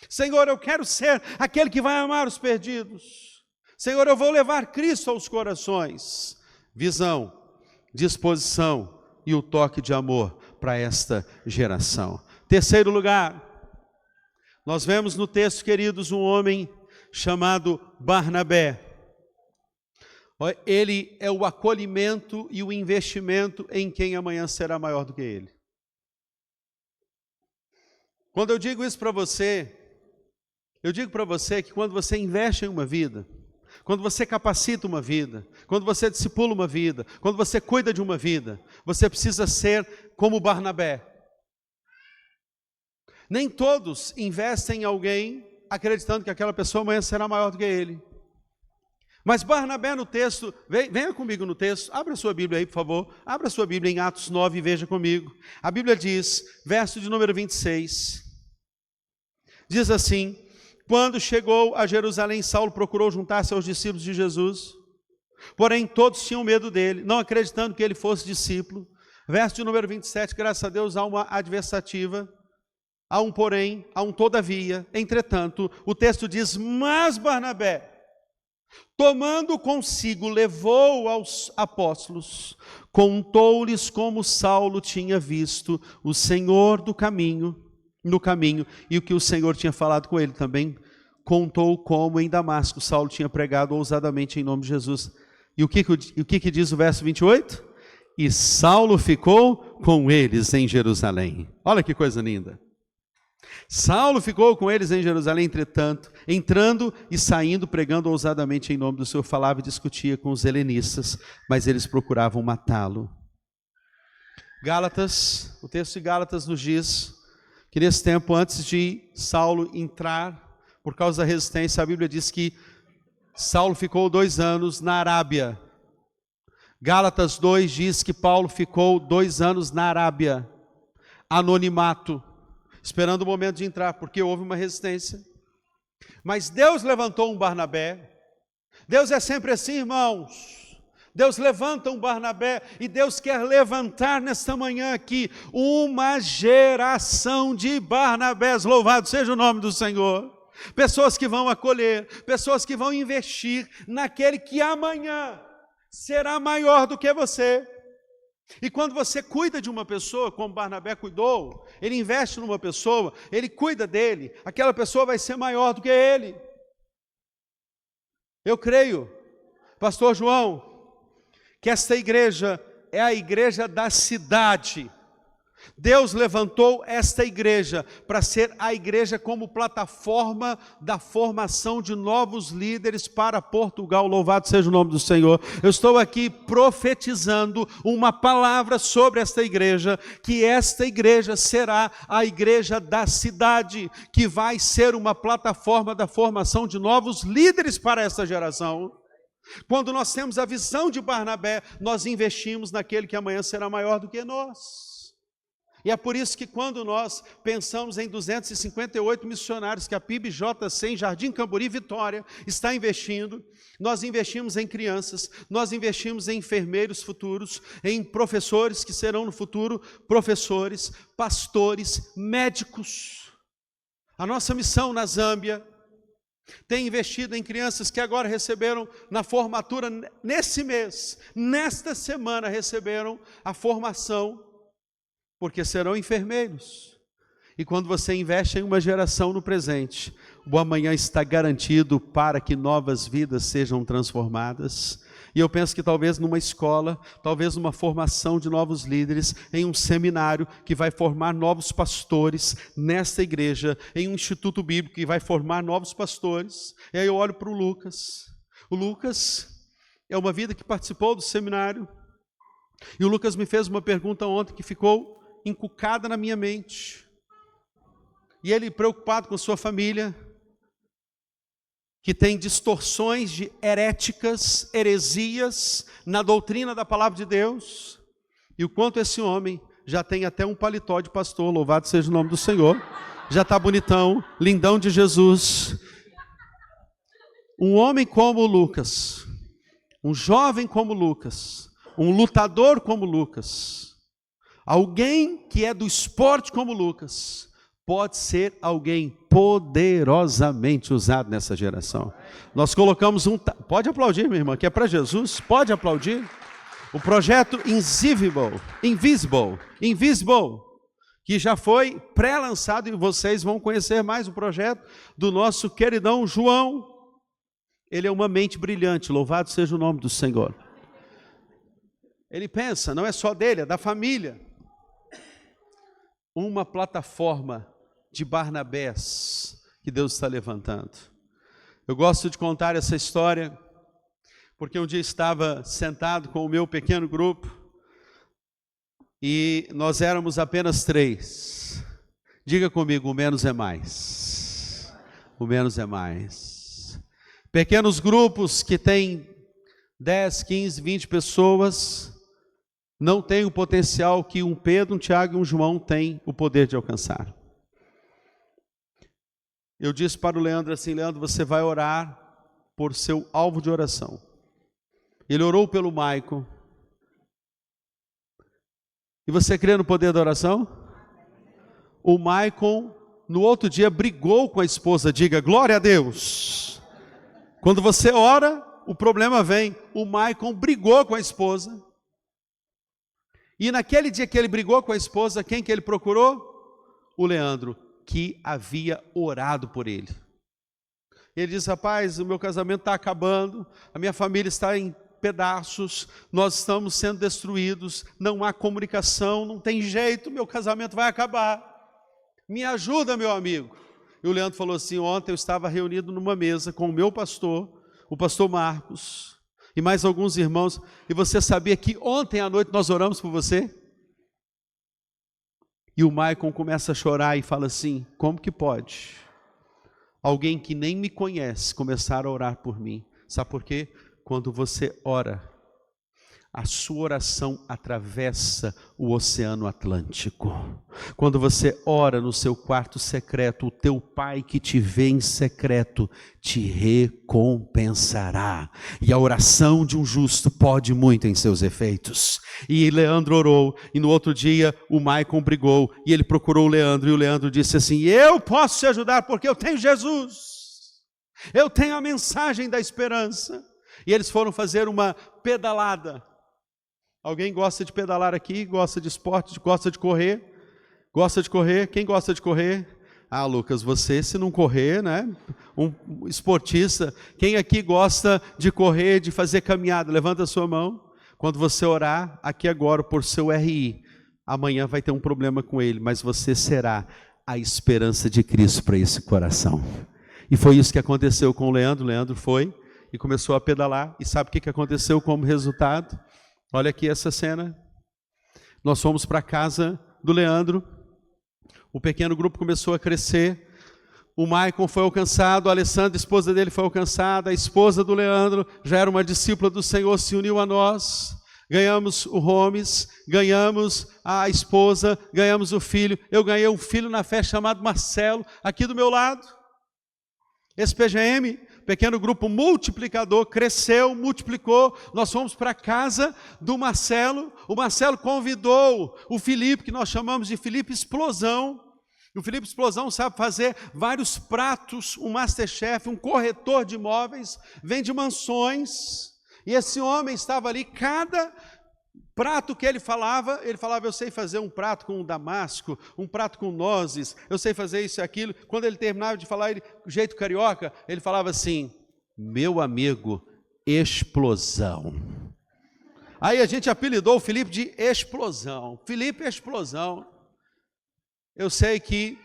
Senhor, eu quero ser aquele que vai amar os perdidos. Senhor, eu vou levar Cristo aos corações. Visão, disposição e o toque de amor para esta geração. Terceiro lugar, nós vemos no texto, queridos, um homem chamado Barnabé. Ele é o acolhimento e o investimento em quem amanhã será maior do que ele. Quando eu digo isso para você, eu digo para você que quando você investe em uma vida, quando você capacita uma vida, quando você discipula uma vida, quando você cuida de uma vida, você precisa ser como Barnabé. Nem todos investem em alguém acreditando que aquela pessoa amanhã será maior do que ele. Mas Barnabé no texto, venha comigo no texto, abra sua Bíblia aí, por favor, abra sua Bíblia em Atos 9 e veja comigo. A Bíblia diz, verso de número 26, diz assim: quando chegou a Jerusalém, Saulo procurou juntar-se aos discípulos de Jesus, porém todos tinham medo dele, não acreditando que ele fosse discípulo. Verso de número 27, graças a Deus há uma adversativa, há um porém, há um todavia, entretanto, o texto diz, mas Barnabé, tomando consigo, levou aos apóstolos, contou-lhes como Saulo tinha visto o Senhor no caminho, e o que o Senhor tinha falado com ele. Também contou como em Damasco Saulo tinha pregado ousadamente em nome de Jesus. E o que diz o verso 28? E Saulo ficou com eles em Jerusalém. Olha que coisa linda. Saulo ficou com eles em Jerusalém, entretanto, entrando e saindo, pregando ousadamente em nome do Senhor, falava e discutia com os helenistas, mas eles procuravam matá-lo. Gálatas, o texto de Gálatas nos diz que nesse tempo, antes de Saulo entrar, por causa da resistência, a Bíblia diz que Saulo ficou 2 anos na Arábia. Gálatas 2 diz que Paulo ficou 2 anos na Arábia, anonimato, esperando o momento de entrar, porque houve uma resistência. Mas Deus levantou um Barnabé. Deus é sempre assim, irmãos. Deus levanta um Barnabé e Deus quer levantar nesta manhã aqui uma geração de Barnabés. Louvado seja o nome do Senhor. Pessoas que vão acolher, pessoas que vão investir naquele que amanhã será maior do que você. E quando você cuida de uma pessoa, como Barnabé cuidou, ele investe numa pessoa, ele cuida dele, aquela pessoa vai ser maior do que ele. Eu creio, pastor João, que esta igreja é a igreja da cidade. Deus levantou esta igreja para ser a igreja como plataforma da formação de novos líderes para Portugal. Louvado seja o nome do Senhor. Eu estou aqui profetizando uma palavra sobre esta igreja, que esta igreja será a igreja da cidade, que vai ser uma plataforma da formação de novos líderes para esta geração. Quando nós temos a visão de Barnabé, nós investimos naquele que amanhã será maior do que nós. E é por isso que quando nós pensamos em 258 missionários que a PIBJC em Jardim Camburi, Vitória, está investindo, nós investimos em crianças, nós investimos em enfermeiros futuros, em professores que serão no futuro professores, pastores, médicos. A nossa missão na Zâmbia tem investido em crianças que agora receberam na formatura, nesse mês, nesta semana receberam a formação, porque serão enfermeiros. E quando você investe em uma geração no presente, o amanhã está garantido para que novas vidas sejam transformadas. E eu penso que talvez numa escola, talvez numa formação de novos líderes, em um seminário que vai formar novos pastores nesta igreja, em um instituto bíblico que vai formar novos pastores. E aí eu olho para o Lucas. O Lucas é uma vida que participou do seminário. E o Lucas me fez uma pergunta ontem que ficou encucada na minha mente. E ele preocupado com sua família, que tem distorções de heréticas, heresias na doutrina da palavra de Deus, e o quanto esse homem já tem até um paletó de pastor, louvado seja o nome do Senhor, já está bonitão, lindão de Jesus. Um homem como Lucas, um jovem como Lucas, um lutador como Lucas, alguém que é do esporte como Lucas, pode ser alguém poderosamente usado nessa geração. Nós colocamos pode aplaudir, minha irmã, que é para Jesus, pode aplaudir. O projeto Invisible, que já foi pré-lançado e vocês vão conhecer mais o projeto do nosso queridão João. Ele é uma mente brilhante, louvado seja o nome do Senhor. Ele pensa, não é só dele, é da família. Uma plataforma de Barnabés que Deus está levantando. Eu gosto de contar essa história, porque um dia estava sentado com o meu pequeno grupo, e nós éramos apenas 3. Diga comigo, o menos é mais. O menos é mais. Pequenos grupos que têm 10, 15, 20 pessoas, não tem o potencial que um Pedro, um Tiago e um João têm o poder de alcançar. Eu disse para o Leandro assim, Leandro, você vai orar por seu alvo de oração. Ele orou pelo Maicon. E você crê no poder da oração? O Maicon, no outro dia, brigou com a esposa, diga, glória a Deus. Quando você ora, o problema vem. O Maicon brigou com a esposa. E naquele dia que ele brigou com a esposa, quem que ele procurou? O Leandro, que havia orado por ele. Ele diz, rapaz, o meu casamento está acabando, a minha família está em pedaços, nós estamos sendo destruídos, não há comunicação, não tem jeito, meu casamento vai acabar. Me ajuda, meu amigo. E o Leandro falou assim, ontem eu estava reunido numa mesa com o meu pastor, o pastor Marcos, e mais alguns irmãos, e você sabia que ontem à noite nós oramos por você? E o Maicon começa a chorar e fala assim, como que pode alguém que nem me conhece começar a orar por mim? Sabe por quê? Quando você ora, a sua oração atravessa o Oceano Atlântico. Quando você ora no seu quarto secreto, o teu Pai que te vê em secreto te recompensará. E a oração de um justo pode muito em seus efeitos. E Leandro orou, e no outro dia o Maicon brigou, e ele procurou o Leandro, e o Leandro disse assim, eu posso te ajudar porque eu tenho Jesus. Eu tenho a mensagem da esperança. E eles foram fazer uma pedalada. Alguém gosta de pedalar aqui? Gosta de esporte? Gosta de correr? Gosta de correr? Quem gosta de correr? Ah, Lucas, você se não correr, né? Um esportista. Quem aqui gosta de correr, de fazer caminhada? Levanta a sua mão. Quando você orar aqui agora por seu RI, amanhã vai ter um problema com ele, mas você será a esperança de Cristo para esse coração. E foi isso que aconteceu com o Leandro. O Leandro foi e começou a pedalar. E sabe o que aconteceu como resultado? Olha aqui essa cena. Nós fomos para a casa do Leandro. O pequeno grupo começou a crescer. O Maicon foi alcançado, a Alessandra, a esposa dele, foi alcançada. A esposa do Leandro já era uma discípula do Senhor, se uniu a nós. Ganhamos o Holmes, ganhamos a esposa, ganhamos o filho. Eu ganhei um filho na fé chamado Marcelo, aqui do meu lado. Esse PGM, pequeno grupo multiplicador, cresceu, multiplicou. Nós fomos para a casa do Marcelo. O Marcelo convidou o Felipe, que nós chamamos de Felipe Explosão. O Felipe Explosão sabe fazer vários pratos, um masterchef, um corretor de imóveis, vende mansões. E esse homem estava ali, cada prato que ele falava, eu sei fazer um prato com damasco, um prato com nozes, eu sei fazer isso e aquilo. Quando ele terminava de falar, jeito carioca, ele falava assim: meu amigo, explosão. Aí a gente apelidou o Felipe de Explosão. Felipe Explosão. Eu sei que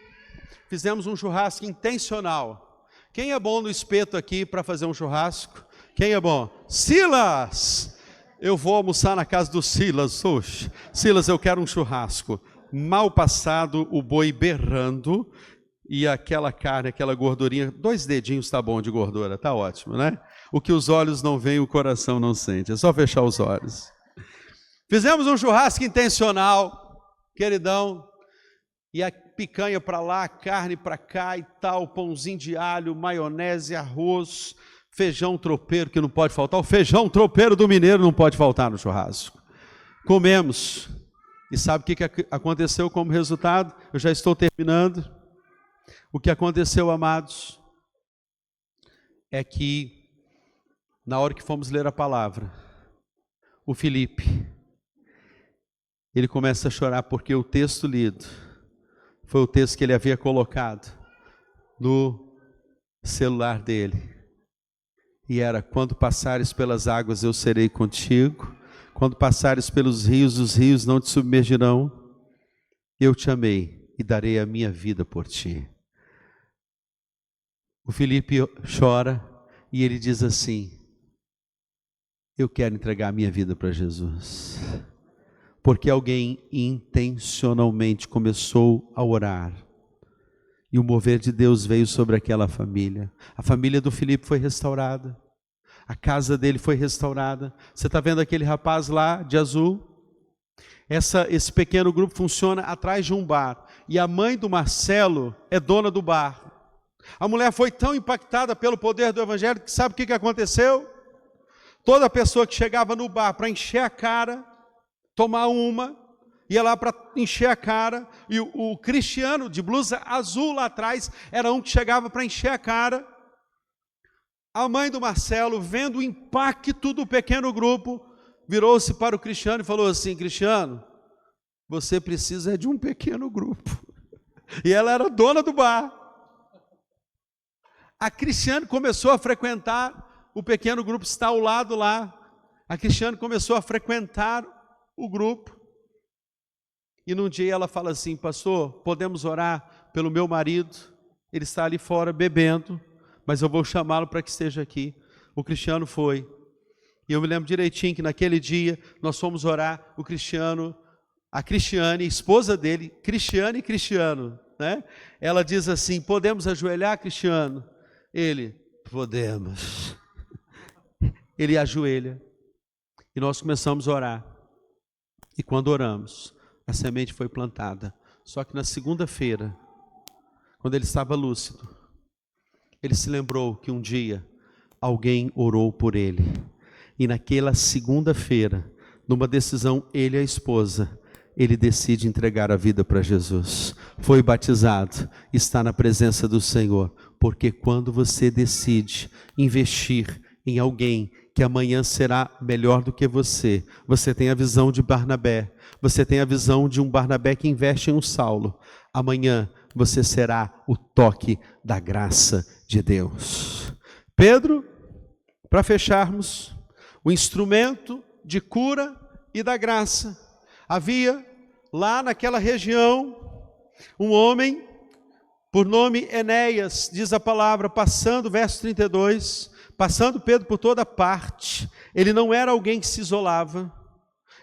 fizemos um churrasco intencional. Quem é bom no espeto aqui para fazer um churrasco? Quem é bom? Silas! Eu vou almoçar na casa do Silas hoje. Silas, eu quero um churrasco. Mal passado, o boi berrando e aquela carne, aquela gordurinha, 2 dedinhos tá bom de gordura, tá ótimo, né? O que os olhos não veem, o coração não sente. É só fechar os olhos. Fizemos um churrasco intencional, queridão. E a picanha para lá, a carne para cá e tal, pãozinho de alho, maionese, arroz, feijão tropeiro, que não pode faltar. O feijão tropeiro do mineiro não pode faltar no churrasco. Comemos. E sabe o que aconteceu como resultado? Eu já estou terminando. O que aconteceu, amados, é que na hora que fomos ler a palavra, o Felipe, ele começa a chorar porque o texto lido foi o texto que ele havia colocado no celular dele. E era: quando passares pelas águas, eu serei contigo. Quando passares pelos rios, os rios não te submergirão. Eu te amei e darei a minha vida por ti. O Felipe chora e ele diz assim: eu quero entregar a minha vida para Jesus. Porque alguém intencionalmente começou a orar. E o mover de Deus veio sobre aquela família. A família do Felipe foi restaurada. A casa dele foi restaurada. Você está vendo aquele rapaz lá de azul? Esse pequeno grupo funciona atrás de um bar. E a mãe do Marcelo é dona do bar. A mulher foi tão impactada pelo poder do Evangelho que sabe o que aconteceu? Toda pessoa que chegava no bar para encher a cara, tomar uma, ia lá para encher a cara, e o Cristiano de blusa azul lá atrás era um que chegava para encher a cara. A mãe do Marcelo, vendo o impacto do pequeno grupo, virou-se para o Cristiano e falou assim: Cristiano, você precisa de um pequeno grupo. E ela era dona do bar. A Cristiano começou a frequentar, o pequeno grupo está ao lado lá. A Cristiano começou a frequentar o grupo. E num dia ela fala assim: pastor, podemos orar pelo meu marido? Ele está ali fora bebendo, mas eu vou chamá-lo para que esteja aqui. O Cristiano foi. E eu me lembro direitinho que naquele dia nós fomos orar. O Cristiano, a Cristiane, esposa dele, Cristiane e Cristiano, né? Ela diz assim: podemos ajoelhar, Cristiano? Ele: podemos. Ele ajoelha. E nós começamos a orar. E quando oramos, a semente foi plantada. Só que na segunda-feira, quando ele estava lúcido, ele se lembrou que um dia alguém orou por ele. E naquela segunda-feira, numa decisão, ele e a esposa, ele decide entregar a vida para Jesus. Foi batizado, está na presença do Senhor. Porque quando você decide investir em alguém que amanhã será melhor do que você. Você tem a visão de Barnabé. Você tem a visão de um Barnabé que investe em um Saulo. Amanhã você será o toque da graça de Deus. Pedro, para fecharmos, o instrumento de cura e da graça. Havia lá naquela região um homem por nome Enéas, diz a palavra, passando, verso 32, passando Pedro por toda parte. Ele não era alguém que se isolava,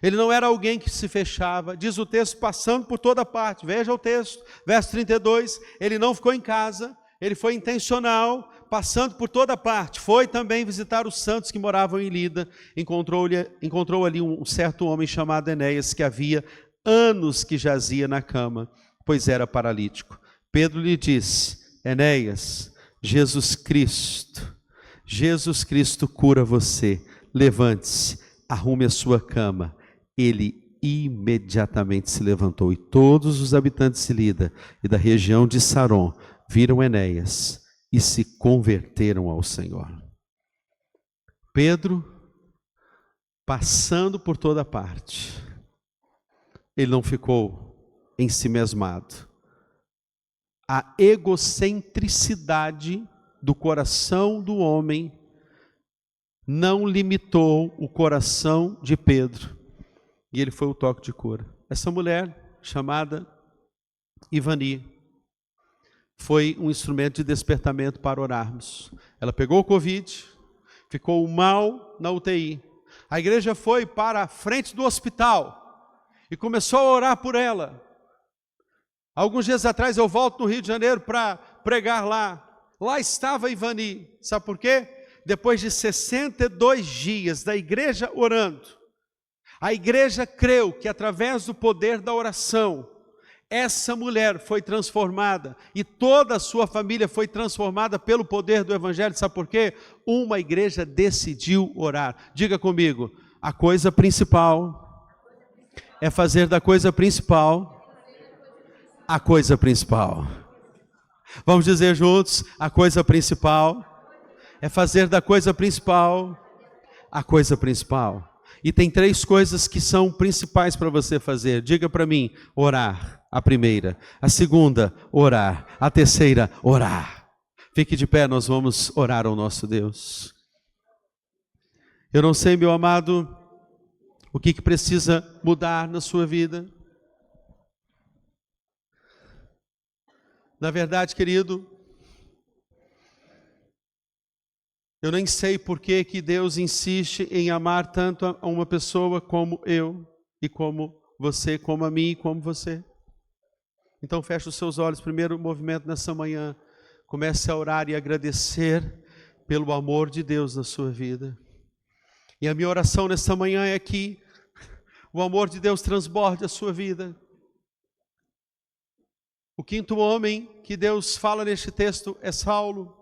ele não era alguém que se fechava, diz o texto, passando por toda parte. Veja o texto, verso 32, ele não ficou em casa, ele foi intencional, passando por toda parte. Foi também visitar os santos que moravam em Lida, encontrou ali um certo homem chamado Enéas, que havia anos que jazia na cama, pois era paralítico. Pedro lhe disse: Enéas, Jesus Cristo cura você, levante-se, arrume a sua cama. Ele imediatamente se levantou, e todos os habitantes de Lida e da região de Saron viram Enéas e se converteram ao Senhor. Pedro, passando por toda parte, ele não ficou ensimesmado. A egocentricidade do coração do homem não limitou o coração de Pedro, e ele foi o toque de cura. Essa mulher, chamada Ivani, foi um instrumento de despertamento para orarmos. Ela pegou o Covid, ficou mal na UTI. A igreja foi para a frente do hospital e começou a orar por ela. Alguns dias atrás eu volto no Rio de Janeiro para pregar lá. Lá estava Ivani. Sabe por quê? Depois de 62 dias da igreja orando, a igreja creu que através do poder da oração, essa mulher foi transformada e toda a sua família foi transformada pelo poder do Evangelho. Sabe por quê? Uma igreja decidiu orar. Diga comigo, a coisa principal é fazer da coisa principal a coisa principal. Vamos dizer juntos, a coisa principal é fazer da coisa principal a coisa principal. E tem 3 coisas que são principais para você fazer. Diga para mim: orar, a primeira. A segunda, orar. A terceira, orar. Fique de pé, nós vamos orar ao nosso Deus. Eu não sei, meu amado, o que precisa mudar na sua vida. Na verdade, querido, eu nem sei por que Deus insiste em amar tanto a uma pessoa como eu, e como você, como a mim e como você. Então feche os seus olhos, primeiro movimento nessa manhã, comece a orar e agradecer pelo amor de Deus na sua vida. E a minha oração nessa manhã é que o amor de Deus transborde a sua vida. O 5º homem que Deus fala neste texto é Saulo.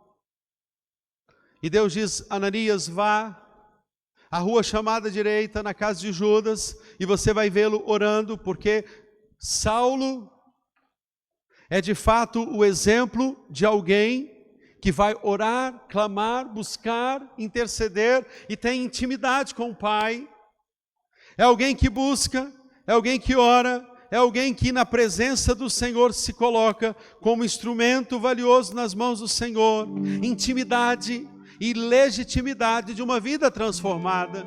E Deus diz: Ananias, vá à rua chamada direita, na casa de Judas, e você vai vê-lo orando, porque Saulo é de fato o exemplo de alguém que vai orar, clamar, buscar, interceder e tem intimidade com o Pai. É alguém que busca, é alguém que ora, é alguém que na presença do Senhor se coloca como instrumento valioso nas mãos do Senhor. Intimidade e legitimidade de uma vida transformada.